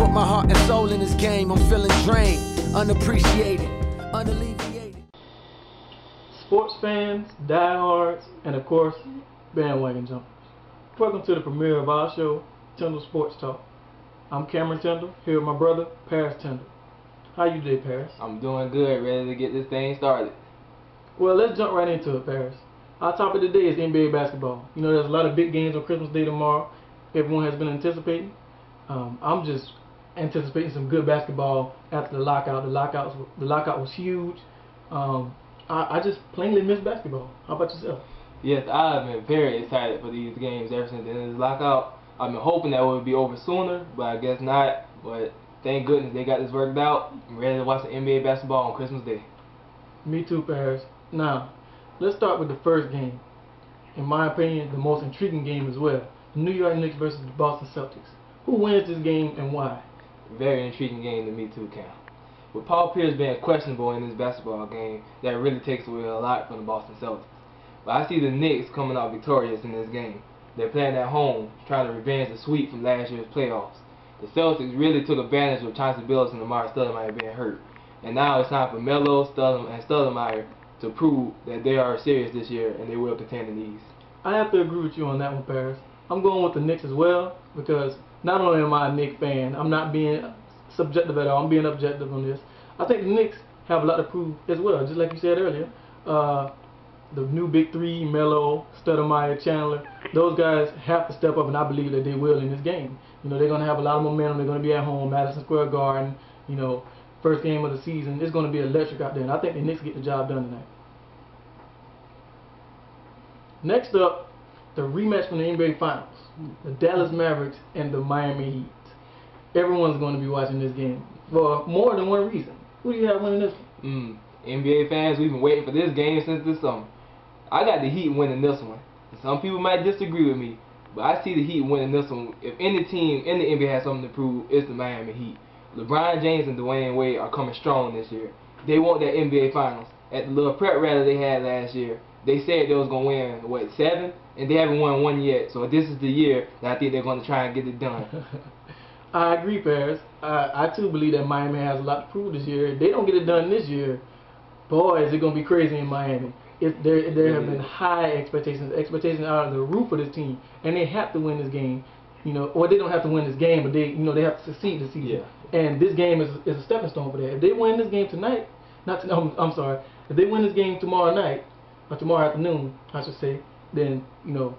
put my heart and soul in this game. I'm feeling drained, unappreciated, unalleviated. Sports fans, diehards, and of course, bandwagon jumpers. Welcome to the premiere of our show, Tindal Sports Talk. I'm Cameron Tindal, here with my brother, Paris Tindal. How you today, Paris? I'm doing good, ready to get this thing started. Well, let's jump right into it, Paris. Our topic today is NBA basketball. You know, there's a lot of big games on Christmas Day tomorrow. Everyone has been anticipating. I'm just anticipating some good basketball after the lockout. The lockout was huge. I just plainly miss basketball. How about yourself? Yes, I've been very excited for these games ever since the end of the lockout. I've been hoping that it would be over sooner, but I guess not. But thank goodness they got this worked out. I'm ready to watch the NBA basketball on Christmas Day. Me too, Paris. Now, let's start with the first game. In my opinion, the most intriguing game as well. The New York Knicks versus the Boston Celtics. Who wins this game and why? Very intriguing game to me too, Cam. With Paul Pierce being questionable in this basketball game, that really takes away a lot from the Boston Celtics. But I see the Knicks coming out victorious in this game. They're playing at home, trying to revenge the sweep from last year's playoffs. The Celtics really took advantage of Chauncey Billups and Amari Stoudemire being hurt. And now it's time for Melo, and Stoudemire to prove that they are serious this year and they will contend in the East. I have to agree with you on that one, Paris. I'm going with the Knicks as well because not only am I a Knicks fan, I'm not being subjective at all. I'm being objective on this. I think the Knicks have a lot to prove as well, just like you said earlier. The new big three, Melo, Stoudemire, Chandler, those guys have to step up, and I believe that they will in this game. You know, they're going to have a lot of momentum. They're going to be at home, Madison Square Garden. You know, first game of the season. It's going to be electric out there, and I think the Knicks get the job done tonight. Next up, the rematch from the NBA Finals. The Dallas Mavericks and the Miami Heat. Everyone's going to be watching this game for more than one reason. Who do you have winning this one? NBA fans, we've been waiting for this game since this summer. I got the Heat winning this one. Some people might disagree with me, but I see the Heat winning this one. If any team in the NBA has something to prove, it's the Miami Heat. LeBron James and Dwayne Wade are coming strong this year. They want that NBA Finals. At the little prep rally they had last year, they said they was going to win, 7? And they haven't won one yet. So this is the year that I think they're going to try and get it done. I agree, Paris. I too believe that Miami has a lot to prove this year. If they don't get it done this year, boy, is it going to be crazy in Miami. There have been high expectations out of the roof of this team, and they have to win this game. You know, or they don't have to win this game, but they have to succeed this season. Yeah. And this game is a stepping stone for that. If they win this game tonight, if they win this game tomorrow night or tomorrow afternoon, I should say, then you know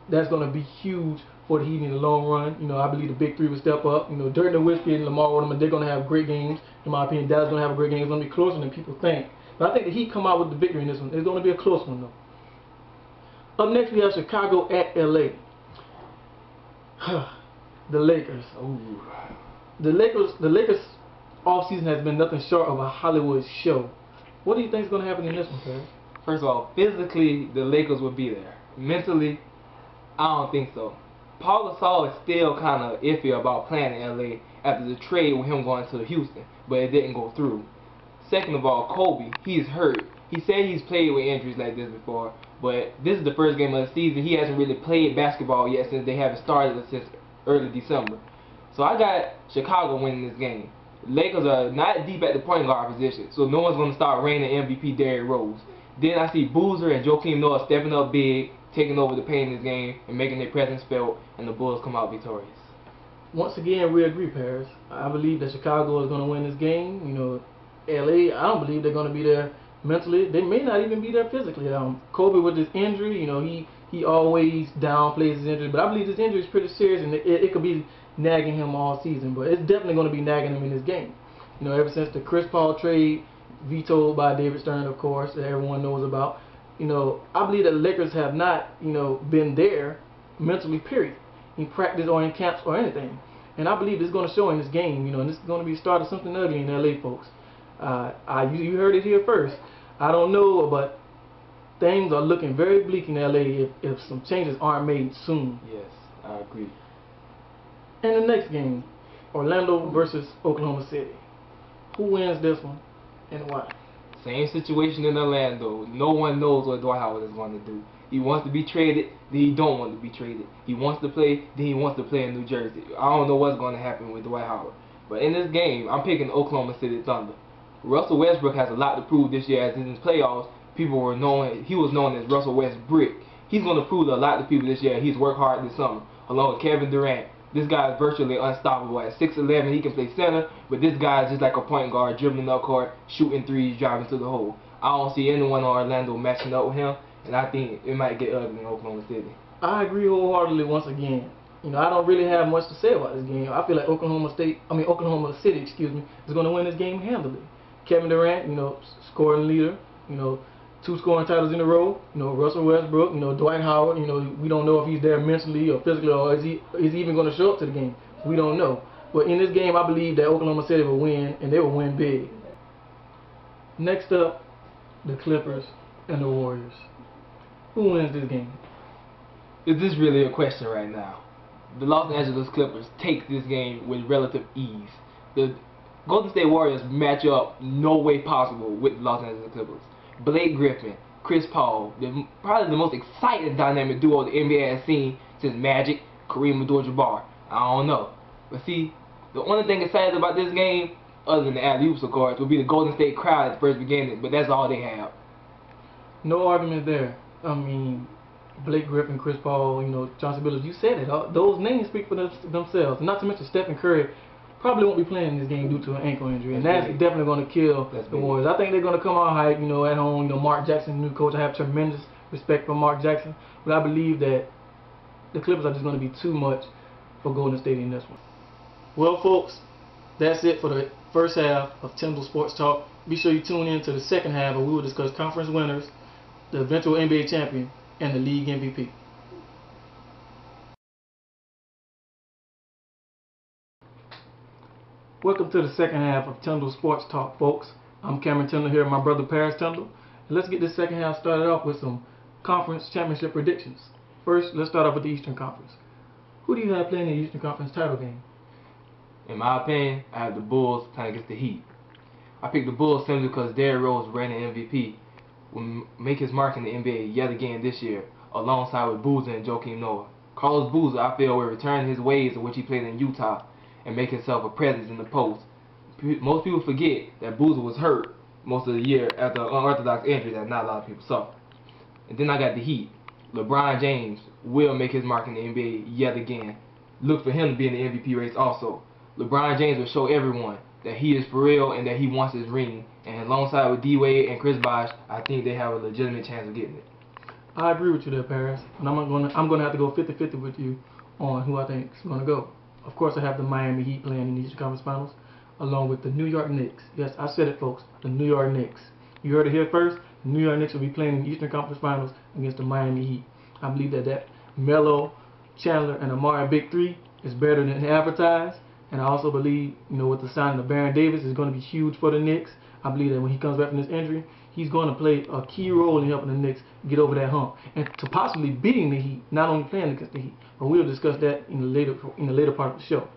that's going to be huge for the Heat in the long run. You know, I believe the big three will step up. You know, Dirk Nowitzki and Lamar Odom, they're going to have great games. In my opinion, Dallas is going to have a great game. It's going to be closer than people think. But I think the Heat come out with the victory in this one. It's going to be a close one, though. Up next, we have Chicago at LA. The Lakers. Ooh. The Lakers offseason has been nothing short of a Hollywood show. What do you think is going to happen in this one, Paris? First of all, physically, the Lakers will be there. Mentally, I don't think so. Paul Gasol is still kind of iffy about playing in LA after the trade with him going to Houston, but it didn't go through. Second of all, Kobe, he's hurt. He said he's played with injuries like this before, but this is the first game of the season. He hasn't really played basketball yet since they haven't started since early December. So I got Chicago winning this game. The Lakers are not deep at the point guard position, so no one's going to start raining MVP Derrick Rose. Then I see Boozer and Joakim Noah stepping up big, taking over the paint in this game, and making their presence felt, and the Bulls come out victorious. Once again, we agree, Paris. I believe that Chicago is going to win this game. You know, LA, I don't believe they're going to be there mentally. They may not even be there physically. Kobe with his injury, you know, he always downplays his injury, but I believe this injury is pretty serious, and it could be nagging him all season. But it's definitely going to be nagging him in this game. You know, ever since the Chris Paul trade, vetoed by David Stern, of course, that everyone knows about. You know, I believe that the Lakers have not, you know, been there mentally, period, in practice or in camps or anything. And I believe it's going to show in this game, you know, and this is going to be the start of something ugly in LA, folks. You heard it here first. I don't know, but things are looking very bleak in LA if some changes aren't made soon. Yes, I agree. And the next game, Orlando versus Oklahoma City. Who wins this one and why? Same situation in Orlando. No one knows what Dwight Howard is going to do. He wants to be traded, then he don't want to be traded. He wants to play, then he wants to play in New Jersey. I don't know what's going to happen with Dwight Howard. But in this game, I'm picking Oklahoma City Thunder. Russell Westbrook has a lot to prove this year, as in his playoffs, he was known as Russell Westbrook. He's going to prove a lot to people this year. He's worked hard this summer, along with Kevin Durant. This guy is virtually unstoppable. At 6'11", he can play center, but this guy is just like a point guard, dribbling up court, shooting threes, driving to the hole. I don't see anyone in Orlando matching up with him, and I think it might get ugly in Oklahoma City. I agree wholeheartedly once again. I don't really have much to say about this game. I feel like Oklahoma City, is going to win this game handily. Kevin Durant, scoring leader, 2 scoring titles in a row. Russell Westbrook, Dwight Howard. We don't know if he's there mentally or physically, or is he even going to show up to the game. We don't know. But in this game, I believe that Oklahoma City will win, and they will win big. Next up, the Clippers and the Warriors. Who wins this game? Is this really a question right now? The Los Angeles Clippers take this game with relative ease. The Golden State Warriors match up no way possible with the Los Angeles Clippers. Blake Griffin, Chris Paul, probably the most exciting dynamic duo the NBA has seen since Magic, Kareem Abdul-Jabbar. I don't know. But see, the only thing exciting about this game, other than the alley-oops of course, would be the Golden State crowd at the first beginning, but that's all they have. No argument there. Blake Griffin, Chris Paul, Chauncey Billups, you said it. Those names speak for themselves. Not to mention Stephen Curry probably won't be playing in this game due to an ankle injury, and that's definitely going to kill the Warriors. I think they're going to come out hype, at home. Mark Jackson, new coach. I have tremendous respect for Mark Jackson, but I believe that the Clippers are just going to be too much for Golden State in this one. Well, folks, that's it for the first half of Tindal Sports Talk. Be sure you tune in to the second half, where we will discuss conference winners, the eventual NBA champion, and the league MVP. Welcome to the second half of Tindal Sports Talk, folks. I'm Cameron Tindall here with my brother Paris Tindall. And let's get this second half started off with some conference championship predictions. First, let's start off with the Eastern Conference. Who do you have playing in the Eastern Conference title game? In my opinion, I have the Bulls playing against the Heat. I picked the Bulls simply because Derrick Rose, reigning MVP, will make his mark in the NBA yet again this year, alongside with Boozer and Joakim Noah. Carlos Boozer, I feel, will return his ways in which he played in Utah and make himself a presence in the post. Most people forget that Boozer was hurt most of the year after an unorthodox injury that not a lot of people saw. And then I got the Heat. LeBron James will make his mark in the NBA yet again. Look for him to be in the MVP race also. LeBron James will show everyone that he is for real and that he wants his ring. And alongside with D-Wade and Chris Bosh, I think they have a legitimate chance of getting it. I agree with you there, Paris. And I'm gonna have to go 50-50 with you on who I think is going to go. Of course, I have the Miami Heat playing in the Eastern Conference Finals, along with the New York Knicks. Yes, I said it, folks. The New York Knicks. You heard it here first. The New York Knicks will be playing in the Eastern Conference Finals against the Miami Heat. I believe that Melo, Chandler, and Amari Big Three is better than advertised. And I also believe, with the signing of Baron Davis is going to be huge for the Knicks. I believe that when he comes back from this injury, he's going to play a key role in helping the Knicks get over that hump and to possibly beating the Heat, not only playing against the Heat. But we'll discuss that in the later part of the show.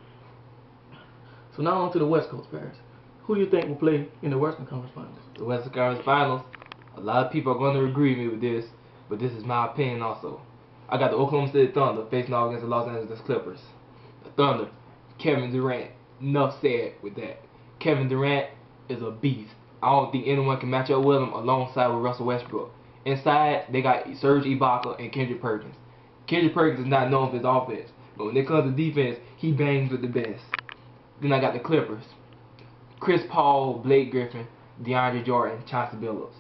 So now on to the West Coast, Paris. Who do you think will play in the Western Conference Finals? The Western Conference Finals, a lot of people are going to agree with me with this, but this is my opinion also. I got the Oklahoma City Thunder facing off against the Los Angeles Clippers. The Thunder, Kevin Durant, enough said with that. Kevin Durant is a beast. I don't think anyone can match up with him alongside with Russell Westbrook. Inside, they got Serge Ibaka and Kendrick Perkins. Kendrick Perkins is not known for his offense, but when it comes to defense, he bangs with the best. Then I got the Clippers. Chris Paul, Blake Griffin, DeAndre Jordan, Chauncey Billups.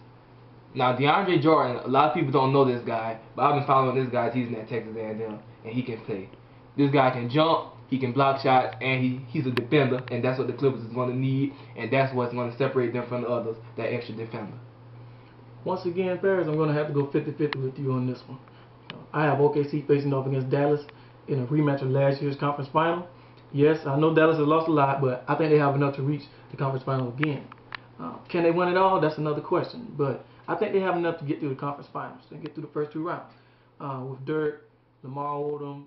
Now, DeAndre Jordan, a lot of people don't know this guy, but I've been following this guy season at Texas A&M, and he can play. This guy can jump, he can block shots, and he's a defender, and that's what the Clippers is going to need, and that's what's going to separate them from the others, that extra defender. Once again, Paris, I'm going to have to go 50-50 with you on this one. I have OKC facing off against Dallas in a rematch of last year's conference final. Yes, I know Dallas has lost a lot, but I think they have enough to reach the conference final again. Can they win it all? That's another question. But I think they have enough to get through the conference finals and get through the first 2 rounds. With Dirk, Lamar Odom,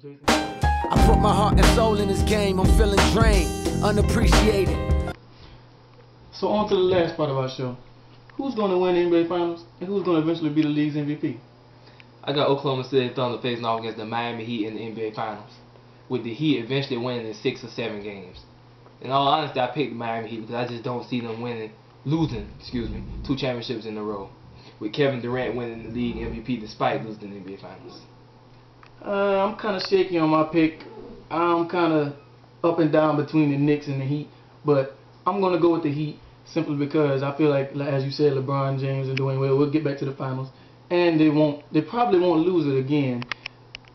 Jason. I put my heart and soul in this game. I'm feeling drained, unappreciated. So on to the last part of our show. Who's going to win the NBA Finals and who's going to eventually be the league's MVP? I got Oklahoma City Thunder facing off against the Miami Heat in the NBA Finals, with the Heat eventually winning in 6 or 7 games. In all honesty, I picked the Miami Heat because I just don't see them losing 2 championships in a row, with Kevin Durant winning the league MVP despite losing the NBA Finals. I'm kind of shaky on my pick. I'm kind of up and down between the Knicks and the Heat, but I'm going to go with the Heat simply because I feel like, as you said, LeBron James and Dwayne Wade will get back to the finals, and they probably won't lose it again.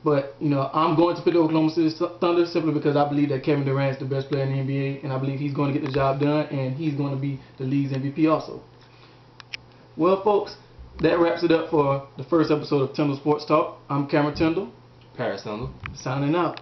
But I'm going to pick the Oklahoma City Thunder simply because I believe that Kevin Durant is the best player in the NBA, and I believe he's going to get the job done, and he's going to be the league's MVP also. Well, folks, that wraps it up for the first episode of Tindal Sports Talk. I'm Cameron Tindal. Paris Tindal. Signing out.